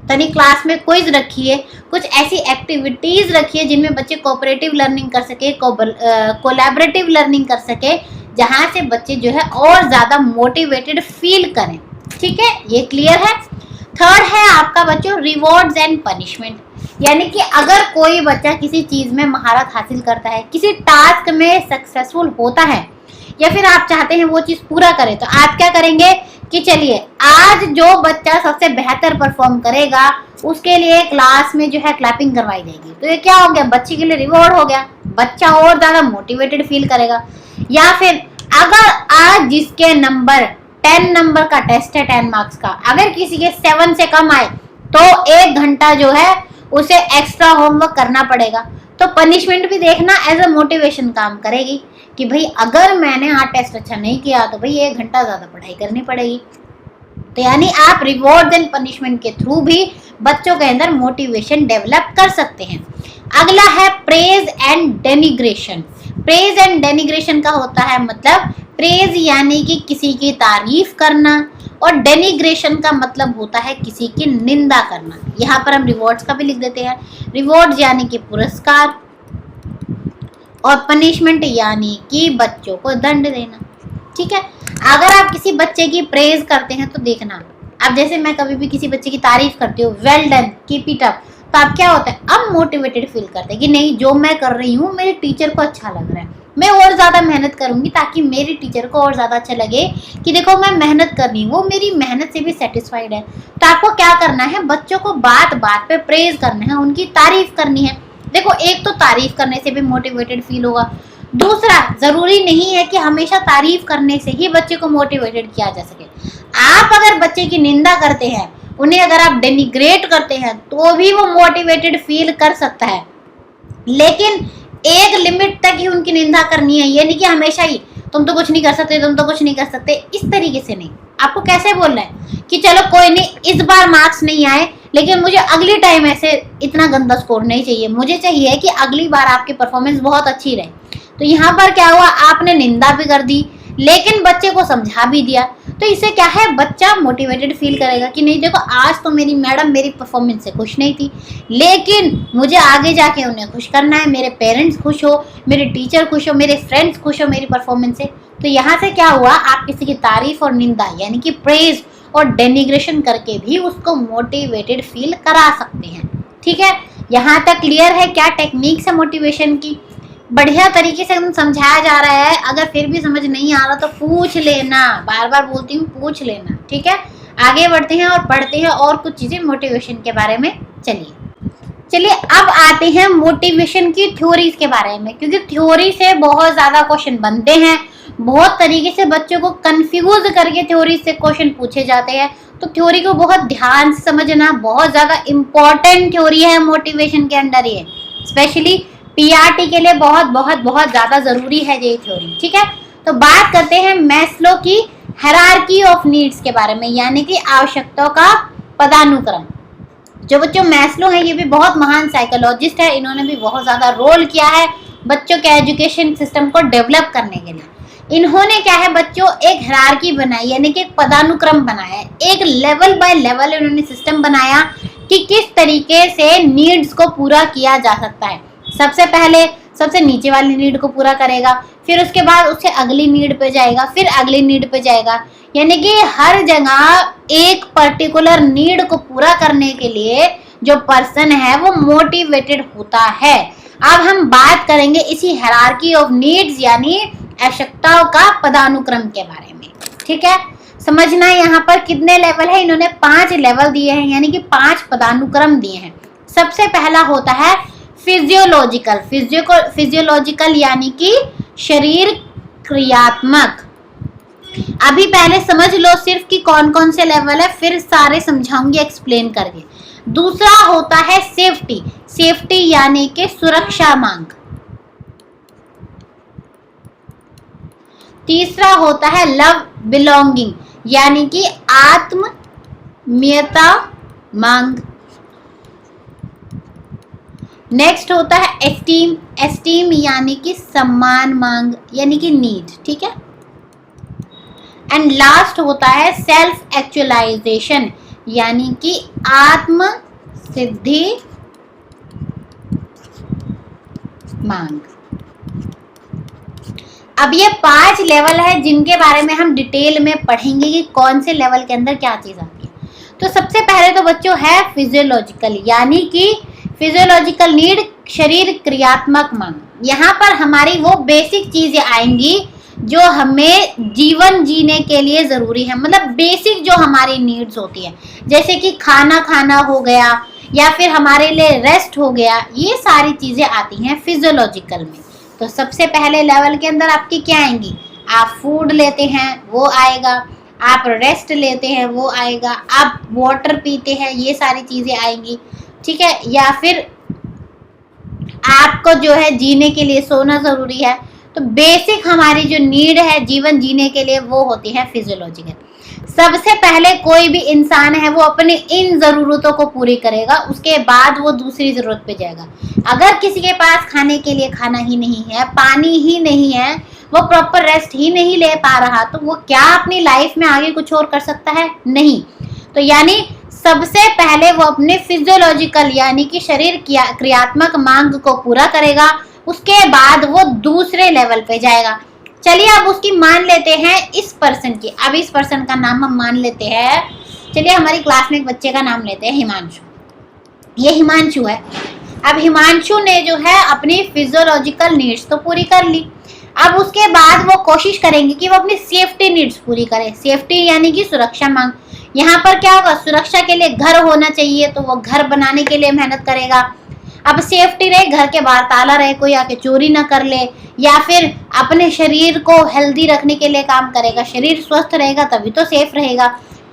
तनी क्लास में क्विज रखिए, कुछ ऐसी एक्टिविटीज़ रखिए जिनमें बच्चे कोऑपरेटिव लर्निंग कर सके, कोलैबोरेटिव लर्निंग कर सके, जहाँ से बच्चे जो है और ज़्यादा मोटिवेटेड फील करें। ठीक है, ये क्लियर है। थर्ड है आपका बच्चों रिवॉर्ड्स एंड पनिशमेंट, यानी कि अगर कोई बच्चा किसी चीज़ में महारत हासिल करता है, किसी टास्क में सक्सेसफुल होता है, या फिर आप चाहते हैं वो चीज़ पूरा करे, तो आप क्या करेंगे कि चलिए आज जो बच्चा सबसे बेहतर परफॉर्म करेगा उसके लिए क्लास में जो है क्लैपिंग करवाई जाएगी। तो ये क्या हो गया, बच्चे के लिए रिवॉर्ड हो गया, बच्चा और ज्यादा मोटिवेटेड फील करेगा। या फिर अगर आज जिसके नंबर 10 नंबर का टेस्ट है 10 मार्क्स का, अगर किसी के 7 से कम आए तो 1 घंटा जो है उसे एक्स्ट्रा होमवर्क करना पड़ेगा। तो पनिशमेंट भी देखना एज अ मोटिवेशन काम करेगी कि भाई अगर मैंने आज टेस्ट अच्छा नहीं किया तो भाई 1 घंटा ज्यादा पढ़ाई करनी पड़ेगी। तो यानी आप रिवॉर्ड एंड पनिशमेंट के थ्रू भी बच्चों के अंदर मोटिवेशन डेवलप कर सकते हैं। अगला है प्रेज एंड डेनिग्रेशन। प्रेज एंड डेनिग्रेशन का होता है मतलब प्रेज यानी कि किसी की तारीफ करना, और डेनिग्रेशन का मतलब होता है किसी की निंदा करना। यहाँ पर हम रिवॉर्ड्स का भी लिख देते हैं। रिवॉर्ड्स यानी कि पुरस्कार, और पनिशमेंट यानी कि बच्चों को दंड देना। ठीक है, अगर आप किसी बच्चे की प्रेज करते हैं तो देखना, अब जैसे मैं कभी भी किसी बच्चे की तारीफ करती हूँ, well done, keep it up, तो आप क्या होता है, अब मोटिवेटेड फील करते हैं कि नहीं जो मैं कर रही हूँ मेरे टीचर को अच्छा लग रहा है, मैं और ज़्यादा मेहनत करूँगी ताकि मेरी टीचर को और ज़्यादा अच्छा लगे कि देखो मैं मेहनत कर रही हूँ, वो मेरी मेहनत से भी सेटिस्फाइड है। तो आपको क्या करना है, बच्चों को बात बात पे प्रेज करना है, उनकी तारीफ करनी है। देखो एक तो तारीफ करने से भी मोटिवेटेड फील होगा, दूसरा जरूरी नहीं है कि हमेशा तारीफ करने से ही बच्चे को मोटिवेटेड किया जा सके। आप अगर बच्चे की निंदा करते हैं, उन्हें अगर आप डेनिग्रेट करते हैं तो भी वो मोटिवेटेड फील कर सकता है, लेकिन एक लिमिट तक ही उनकी निंदा करनी है। ये नहीं कि हमेशा ही तुम तो कुछ नहीं कर सकते, तुम तो कुछ नहीं कर सकते, इस तरीके से नहीं। आपको कैसे बोलना है कि चलो कोई नहीं, इस बार मार्क्स नहीं आए लेकिन मुझे अगली टाइम ऐसे इतना गंदा स्कोर नहीं चाहिए, मुझे चाहिए कि अगली बार आपकी परफॉर्मेंस बहुत अच्छी रहे। तो यहाँ पर क्या हुआ, आपने निंदा भी कर दी लेकिन बच्चे को समझा भी दिया, तो इससे क्या है, बच्चा मोटिवेटेड फील करेगा कि नहीं देखो आज तो मेरी मैडम मेरी परफॉर्मेंस से खुश नहीं थी, लेकिन मुझे आगे जाके उन्हें खुश करना है, मेरे पेरेंट्स खुश हो, मेरे टीचर खुश हो, मेरे फ्रेंड्स खुश हो मेरी परफॉर्मेंस से। तो यहाँ से क्या हुआ, आप किसी की तारीफ और निंदा यानी कि प्रेज और डेनिग्रेशन करके भी उसको मोटिवेटेड फील करा सकते हैं। ठीक है, यहाँ तक क्लियर है क्या टेक्निक्स है मोटिवेशन की? बढ़िया तरीके से समझाया जा रहा है। अगर फिर भी समझ नहीं आ रहा तो पूछ लेना, बार बार बोलती हूँ पूछ लेना। ठीक है, आगे बढ़ते हैं और पढ़ते हैं और कुछ चीजें मोटिवेशन के बारे में। चलिए अब आते हैं मोटिवेशन की थ्योरीज के बारे में, क्योंकि थ्योरी से बहुत ज्यादा क्वेश्चन बनते हैं, बहुत तरीके से बच्चों को कंफ्यूज करके थ्योरी से क्वेश्चन पूछे जाते हैं। तो थ्योरी को बहुत ध्यान से समझना, बहुत ज्यादा इम्पोर्टेंट थ्योरी है मोटिवेशन के अंदर, ये स्पेशली पीआरटी के लिए बहुत बहुत बहुत ज्यादा जरूरी है ये थ्योरी। ठीक है, तो बात करते हैं मैस्लो की हायरार्की ऑफ नीड्स के बारे में, यानी कि आवश्यकताओं का पदानुक्रम। जो बच्चों मैस्लो है ये भी बहुत महान साइकोलॉजिस्ट है, इन्होंने भी बहुत ज्यादा रोल किया है बच्चों के एजुकेशन सिस्टम को डेवलप करने के लिए। इन्होंने क्या है बच्चों एक हायरार्की बनाई, यानी कि एक पदानुक्रम बनाया, एक लेवल बाय लेवल इन्होंने सिस्टम बनाया कि किस तरीके से नीड्स को पूरा किया जा सकता है। सबसे पहले सबसे नीचे वाली नीड को पूरा करेगा, फिर उसके बाद उससे अगली नीड पे जाएगा, फिर अगली नीड पे जाएगा, यानी कि हर जगह एक पर्टिकुलर नीड को पूरा करने के लिए जो पर्सन है वो मोटिवेटेड होता है। अब हम बात करेंगे इसी हायरार्की ऑफ नीड्स यानी आवश्यकताओं का पदानुक्रम के बारे में। ठीक है, समझना यहाँ पर कितने लेवल है, इन्होंने 5 लेवल दिए हैं, यानी कि 5 पदानुक्रम दिए हैं। सबसे पहला होता है फिजियोलॉजिकल। फिजियोलॉजिकल यानी कि शरीर क्रियात्मक। अभी पहले समझ लो सिर्फ कि कौन कौन से लेवल है, फिर सारे समझाऊंगी एक्सप्लेन करके। दूसरा होता है सेफ्टी। सेफ्टी यानी कि सुरक्षा मांग। तीसरा होता है लव बिलोंगिंग यानी कि आत्मीयता मांग। नेक्स्ट होता है एस्टीम। एस्टीम यानी कि सम्मान मांग यानी कि नीड। ठीक है, एंड लास्ट होता है सेल्फ एक्चुअलाइजेशन यानी कि आत्म सिद्धि मांग। अब ये 5 लेवल है जिनके बारे में हम डिटेल में पढ़ेंगे कि कौन से लेवल के अंदर क्या चीज आती है। तो सबसे पहले तो बच्चों है फिजियोलॉजिकल यानी कि फिजियोलॉजिकल नीड शरीर क्रियात्मक मांग। यहाँ पर हमारी वो बेसिक चीजें आएंगी जो हमें जीवन जीने के लिए ज़रूरी है, मतलब बेसिक जो हमारी नीड्स होती है, जैसे कि खाना खाना हो गया या फिर हमारे लिए रेस्ट हो गया, ये सारी चीज़ें आती हैं फिजियोलॉजिकल में। तो सबसे पहले लेवल के अंदर आपकी क्या आएंगी, आप फूड लेते हैं वो आएगा, आप रेस्ट लेते हैं वो आएगा, आप वाटर पीते हैं ये सारी चीज़ें आएंगी, ठीक है। या फिर आपको जो है जीने के लिए सोना ज़रूरी है। तो बेसिक हमारी जो नीड है जीवन जीने के लिए वो होती है फिजियोलॉजिकल। सबसे पहले कोई भी इंसान है वो अपनी इन ज़रूरतों को पूरी करेगा, उसके बाद वो दूसरी ज़रूरत पे जाएगा। अगर किसी के पास खाने के लिए खाना ही नहीं है, पानी ही नहीं है, वो प्रॉपर रेस्ट ही नहीं ले पा रहा, तो वो क्या अपनी लाइफ में आगे कुछ और कर सकता है? नहीं। तो यानी सबसे पहले वो अपने फिजियोलॉजिकल यानी कि शरीर क्रियात्मक मांग को पूरा करेगा, उसके बाद वो दूसरे लेवल पे जाएगा। चलिए अब उसकी मान लेते हैं इस पर्सन की। अब इस पर्सन का नाम हम मान लेते हैं, चलिए हमारी क्लास में एक बच्चे का नाम लेते हैं हिमांशु। ये हिमांशु है। अब हिमांशु ने जो है अपनी फिजियोलॉजिकल नीड्स तो पूरी कर ली। अब उसके बाद वो कोशिश करेंगे कि वो अपनी सेफ्टी नीड्स पूरी करे। सेफ्टी यानी कि सुरक्षा मांग। यहाँ पर क्या होगा, सुरक्षा के लिए घर होना चाहिए, तो वो घर बनाने के लिए मेहनत करेगा। अब सेफ्टी रहे, घर के बाहर ताला रहे, कोई आके चोरी ना कर ले, या फिर अपने शरीर को हेल्दी रखने के लिए काम करेगा। शरीर स्वस्थ रहेगा तभी तो सेफ रहेगा।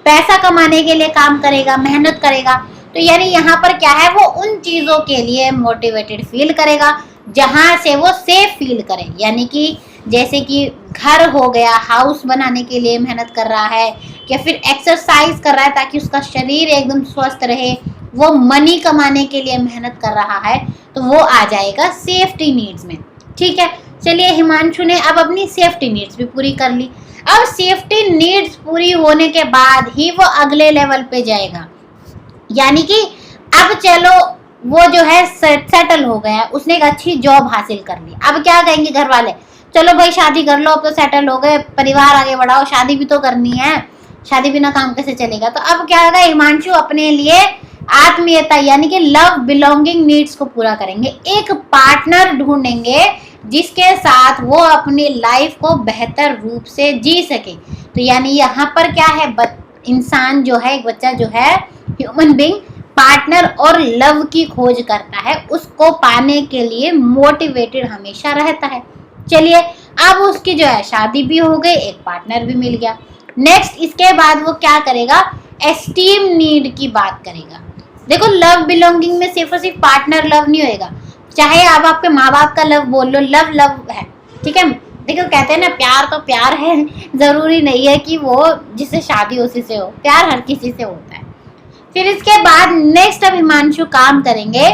पैसा कमाने के लिए काम करेगा, मेहनत करेगा। तो यानी यहाँ पर क्या है, वो उन चीज़ों के लिए मोटिवेटेड फील करेगा जहाँ से वो सेफ फील करे। यानी कि जैसे कि घर हो गया, हाउस बनाने के लिए मेहनत कर रहा है, या फिर एक्सरसाइज कर रहा है ताकि उसका शरीर एकदम स्वस्थ रहे, वो मनी कमाने के लिए मेहनत कर रहा है, तो वो आ जाएगा सेफ्टी नीड्स में। ठीक है, चलिए हिमांशु ने अब अपनी सेफ्टी नीड्स भी पूरी कर ली। अब सेफ्टी नीड्स पूरी होने के बाद ही वो अगले लेवल पे जाएगा। यानी कि अब चलो वो जो है सेटल हो गया, उसने एक अच्छी जॉब हासिल कर ली। अब क्या कहेंगे घर वाले, चलो भाई शादी कर लो, अब तो सेटल हो गए, परिवार आगे बढ़ाओ, शादी भी तो करनी है, शादी बिना काम कैसे चलेगा। तो अब क्या होगा, हिमांशु अपने लिए आत्मीयता यानी कि लव बिलोंगिंग नीड्स को पूरा करेंगे। एक पार्टनर ढूंढेंगे जिसके साथ वो अपनी लाइफ को बेहतर रूप से जी सके। तो यानी यहाँ पर क्या है, इंसान जो है, एक बच्चा जो है, ह्यूमन बीइंग पार्टनर और लव की खोज करता है, उसको पाने के लिए मोटिवेटेड हमेशा रहता है। चलिए अब उसकी जो है शादी भी हो गई, एक पार्टनर भी मिल गया। नेक्स्ट इसके बाद वो क्या करेगा, एस्टीम नीड की बात करेगा। देखो लव बिलोंगिंग में सिर्फ और सिर्फ पार्टनर लव नहीं होएगा, चाहे आप आपके माँ बाप का लव बोल लो, लव लव है। ठीक है, देखो कहते हैं ना प्यार तो प्यार है, जरूरी नहीं है कि वो जिससे शादी उसी से हो, प्यार हर किसी से होता है। फिर इसके बाद नेक्स्ट अब हिमांशु काम करेंगे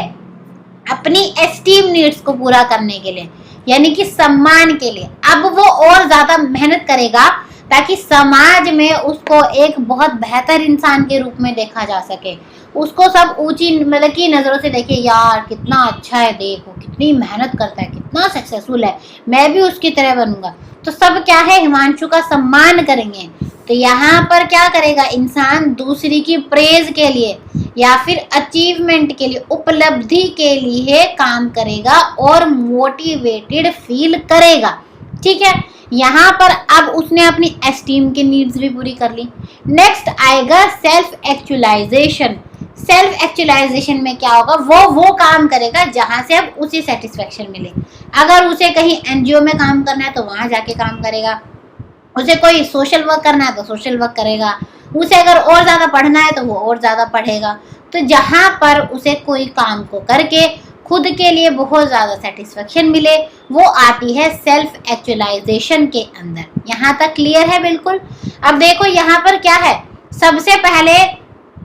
अपनी एस्टीम नीड्स को पूरा करने के लिए, यानी कि सम्मान के लिए। अब वो और ज्यादा मेहनत करेगा ताकि समाज में उसको एक बहुत बेहतर इंसान के रूप में देखा जा सके, उसको सब ऊंची मतलब की नज़रों से देखे, यार कितना अच्छा है, देखो कितनी मेहनत करता है, कितना सक्सेसफुल है, मैं भी उसकी तरह बनूंगा। तो सब क्या है, हिमांशु का सम्मान करेंगे। तो यहाँ पर क्या करेगा इंसान, दूसरी की प्रेज के लिए या फिर अचीवमेंट के लिए, उपलब्धि के लिए काम करेगा और मोटिवेटेड फील करेगा। ठीक है, यहाँ पर अब उसने अपनी एस्टीम की नीड्स भी पूरी कर ली। नेक्स्ट आएगा सेल्फ एक्चुअलाइजेशन। सेल्फ एक्चुअलाइजेशन में क्या होगा, वो काम करेगा जहाँ से अब उसे सेटिस्फेक्शन मिले। अगर उसे कहीं एनजीओ में काम करना है तो वहाँ जाके काम करेगा, उसे कोई सोशल वर्क करना है तो सोशल वर्क करेगा, उसे अगर और ज़्यादा पढ़ना है तो वो और ज़्यादा पढ़ेगा। तो जहाँ पर उसे कोई काम को करके खुद के लिए बहुत ज़्यादा सेटिस्फेक्शन मिले, वो आती है सेल्फ एक्चुअलाइजेशन के अंदर। यहाँ तक क्लियर है बिल्कुल। अब देखो यहाँ पर क्या है, सबसे पहले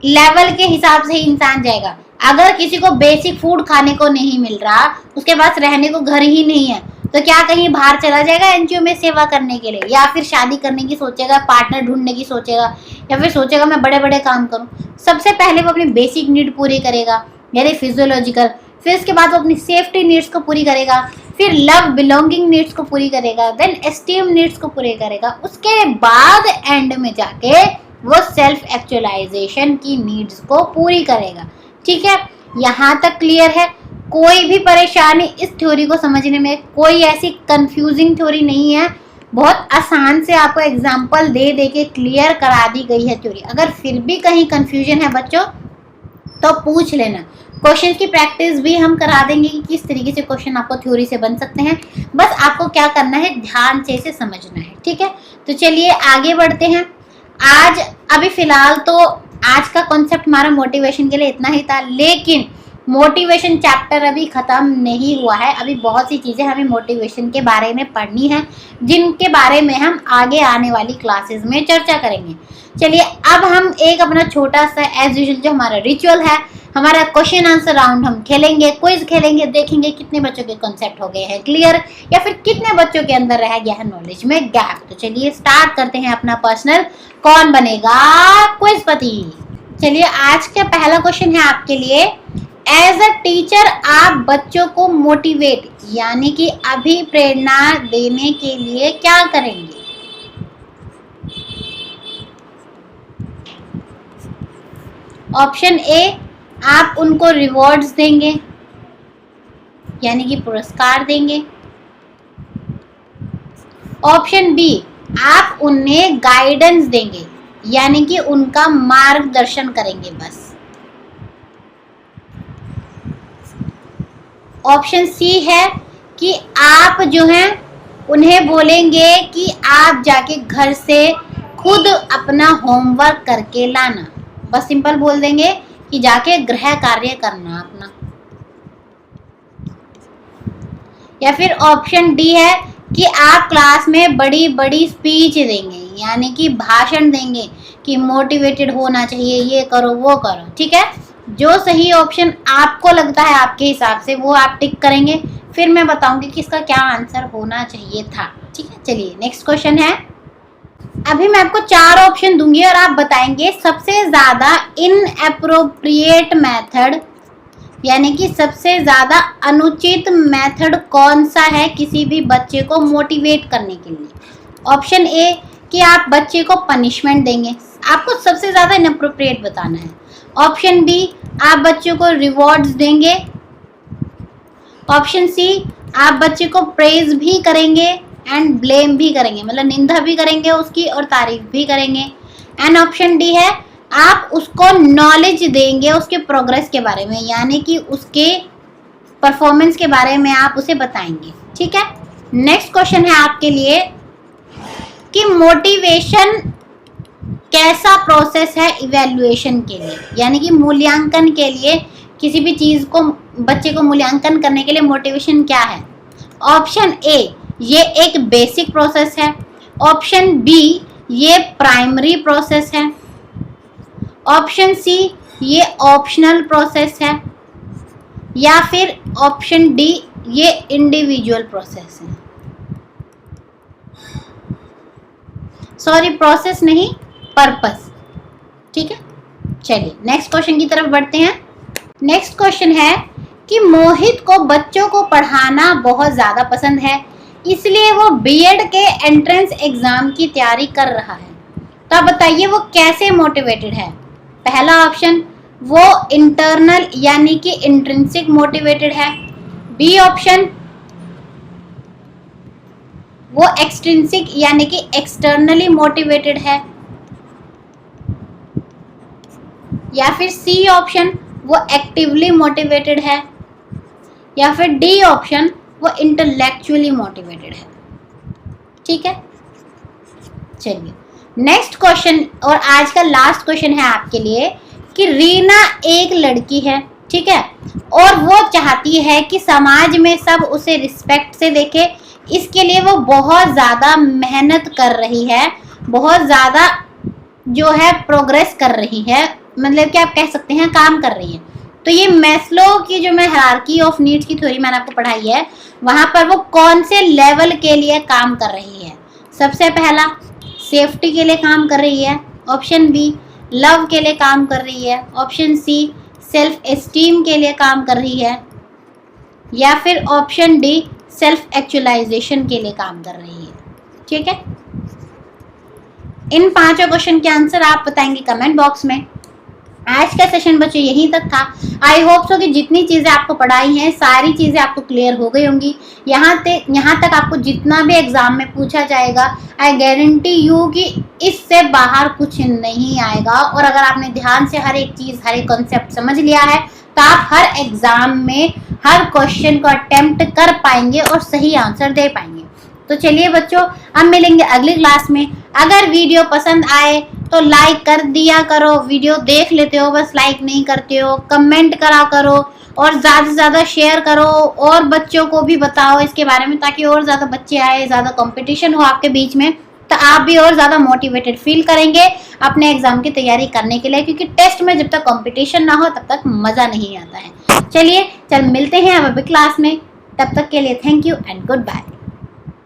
लेवल के हिसाब से ही इंसान जाएगा। अगर किसी को बेसिक फूड खाने को नहीं मिल रहा, उसके पास रहने को घर ही नहीं है, तो क्या कहीं बाहर चला जाएगा एनजीओ में सेवा करने के लिए, या फिर शादी करने की सोचेगा, पार्टनर ढूंढने की सोचेगा, या फिर सोचेगा मैं बड़े बड़े काम करूं। सबसे पहले वो अपनी बेसिक नीड पूरी करेगा यानी फिजियोलॉजिकल, फिर इसके बाद वो अपनी सेफ्टी नीड्स को पूरी करेगा, फिर लव बिलोंगिंग नीड्स को पूरी करेगा, देन एस्टीम नीड्स को पूरी करेगा। उसके बाद एंड में जाके वो सेल्फ एक्चुअलाइजेशन की नीड्स को पूरी करेगा। ठीक है, यहाँ तक क्लियर है। कोई भी परेशानी इस थ्योरी को समझने में, कोई ऐसी कंफ्यूजिंग थ्योरी नहीं है। बहुत आसान से आपको एग्जाम्पल दे दे के क्लियर करा दी गई है थ्योरी। अगर फिर भी कहीं कंफ्यूजन है बच्चों तो पूछ लेना। क्वेश्चन की प्रैक्टिस भी हम करा देंगे कि किस तरीके से क्वेश्चन आपको थ्योरी से बन सकते हैं। बस आपको क्या करना है, ध्यान से इसे समझना है, ठीक है। तो चलिए आगे बढ़ते हैं। आज अभी फिलहाल तो आज का कॉन्सेप्ट हमारा मोटिवेशन के लिए इतना ही था, लेकिन मोटिवेशन चैप्टर अभी ख़त्म नहीं हुआ है। अभी बहुत सी चीज़ें हमें मोटिवेशन के बारे में पढ़नी है, जिनके बारे में हम आगे आने वाली क्लासेस में चर्चा करेंगे। चलिए अब हम एक अपना छोटा सा एज यूजुअल जो हमारा रिचुअल है, हमारा क्वेश्चन आंसर राउंड हम खेलेंगे, क्विज खेलेंगे, देखेंगे कितने बच्चों के कॉन्सेप्ट हो गए हैं क्लियर या फिर कितने बच्चों के अंदर रह गया है नॉलेज में गैप। तो चलिए स्टार्ट करते हैं अपना पर्सनल कौन बनेगा क्विजपति। चलिए आज का पहला क्वेश्चन है आपके लिए, एज अ टीचर आप बच्चों को मोटिवेट यानी कि अभिप्रेरणा देने के लिए क्या करेंगे? ऑप्शन ए, आप उनको रिवॉर्ड्स देंगे यानी कि पुरस्कार देंगे। ऑप्शन बी, आप उन्हें गाइडेंस देंगे यानी कि उनका मार्गदर्शन करेंगे बस। ऑप्शन सी है कि आप जो हैं उन्हें बोलेंगे कि आप जाके घर से खुद अपना होमवर्क करके लाना, बस सिंपल बोल देंगे कि जाके गृह कार्य करना अपना। या फिर ऑप्शन डी है कि आप क्लास में बड़ी बड़ी स्पीच देंगे यानी कि भाषण देंगे कि मोटिवेटेड होना चाहिए, ये करो वो करो, ठीक है। जो सही ऑप्शन आपको लगता है आपके हिसाब से वो आप टिक करेंगे, फिर मैं बताऊंगी कि इसका क्या आंसर होना चाहिए था, ठीक है। चलिए नेक्स्ट क्वेश्चन है। अभी मैं आपको 4 ऑप्शन दूंगी और आप बताएंगे सबसे ज़्यादा इनएप्रोप्रिएट मेथड यानी कि सबसे ज़्यादा अनुचित मेथड कौन सा है किसी भी बच्चे को मोटिवेट करने के लिए। ऑप्शन ए कि आप बच्चे को पनिशमेंट देंगे, आपको सबसे ज़्यादा इनएप्रोप्रिएट बताना है। ऑप्शन बी, आप बच्चों को रिवॉर्ड्स देंगे। ऑप्शन सी, आप बच्चे को प्रेज भी करेंगे एंड ब्लेम भी करेंगे, मतलब निंदा भी करेंगे उसकी और तारीफ भी करेंगे। एंड ऑप्शन डी है, आप उसको नॉलेज देंगे उसके प्रोग्रेस के बारे में यानी कि उसके परफॉर्मेंस के बारे में आप उसे बताएंगे, ठीक है। नेक्स्ट क्वेश्चन है आपके लिए कि मोटिवेशन कैसा प्रोसेस है इवैल्यूएशन के लिए यानी कि मूल्यांकन के लिए, किसी भी चीज़ को बच्चे को मूल्यांकन करने के लिए मोटिवेशन क्या है। ऑप्शन ए, ये एक बेसिक प्रोसेस है। ऑप्शन बी, ये प्राइमरी प्रोसेस है। ऑप्शन सी, ये ऑप्शनल प्रोसेस है। या फिर ऑप्शन डी, ये इंडिविजुअल प्रोसेस है। सॉरी, प्रोसेस नहीं, पर्पस, ठीक है। चलिए नेक्स्ट क्वेश्चन की तरफ बढ़ते हैं। नेक्स्ट क्वेश्चन है कि मोहित को बच्चों को पढ़ाना बहुत ज़्यादा पसंद है, इसलिए वो बीएड के एंट्रेंस एग्ज़ाम की तैयारी कर रहा है। तो आप बताइए वो कैसे मोटिवेटेड है। पहला ऑप्शन, वो इंटरनल यानी कि इंट्रिंसिक मोटिवेटेड है। बी ऑप्शन, वो एक्सट्रिंसिक यानी कि एक्सटर्नली मोटिवेटेड है। या फिर सी ऑप्शन, वो एक्टिवली मोटिवेटेड है। या फिर डी ऑप्शन, वो इंटेलेक्चुअली मोटिवेटेड है, ठीक है। चलिए नेक्स्ट क्वेश्चन और आज का लास्ट क्वेश्चन है आपके लिए कि रीना एक लड़की है, ठीक है, और वो चाहती है कि समाज में सब उसे रिस्पेक्ट से देखे। इसके लिए वो बहुत ज़्यादा मेहनत कर रही है, बहुत ज़्यादा जो है प्रोग्रेस कर रही है, मतलब कि आप कह सकते हैं काम कर रही है। तो ये मैस्लो की जो मैं हायरार्की ऑफ नीड्स की थ्योरी मैंने आपको पढ़ाई है, वहाँ पर वो कौन से लेवल के लिए काम कर रही है। सबसे पहला सेफ्टी के लिए काम कर रही है। ऑप्शन बी, लव के लिए काम कर रही है। ऑप्शन सी, सेल्फ एस्टीम के लिए काम कर रही है। या फिर ऑप्शन डी, सेल्फ एक्चुअलाइजेशन के लिए काम कर रही है, ठीक है। इन 5 क्वेश्चन के आंसर आप बताएंगे कमेंट बॉक्स में। आज का सेशन बच्चों यहीं तक था। आई होप सो कि जितनी चीज़ें आपको पढ़ाई हैं सारी चीज़ें आपको क्लियर हो गई होंगी। यहाँ तक आपको जितना भी एग्जाम में पूछा जाएगा, आई गारंटी यू कि इससे बाहर कुछ नहीं आएगा। और अगर आपने ध्यान से हर एक चीज़, हर एक कॉन्सेप्ट समझ लिया है तो आप हर एग्जाम में हर क्वेश्चन को अटेम्प्ट कर पाएंगे और सही आंसर दे पाएंगे। तो चलिए बच्चों, अब मिलेंगे अगली क्लास में। अगर वीडियो पसंद आए तो लाइक कर दिया करो। वीडियो देख लेते हो बस लाइक नहीं करते हो, कमेंट करा करो और ज़्यादा से ज़्यादा शेयर करो और बच्चों को भी बताओ इसके बारे में, ताकि और ज़्यादा बच्चे आए, ज़्यादा कंपटीशन हो आपके बीच में, तो आप भी और ज़्यादा मोटिवेटेड फील करेंगे अपने एग्जाम की तैयारी करने के लिए। क्योंकि टेस्ट में जब तक कंपटीशन ना हो तब तक मज़ा नहीं आता है। चलिए मिलते हैं अब अगली क्लास में। तब तक के लिए thank you and good bye.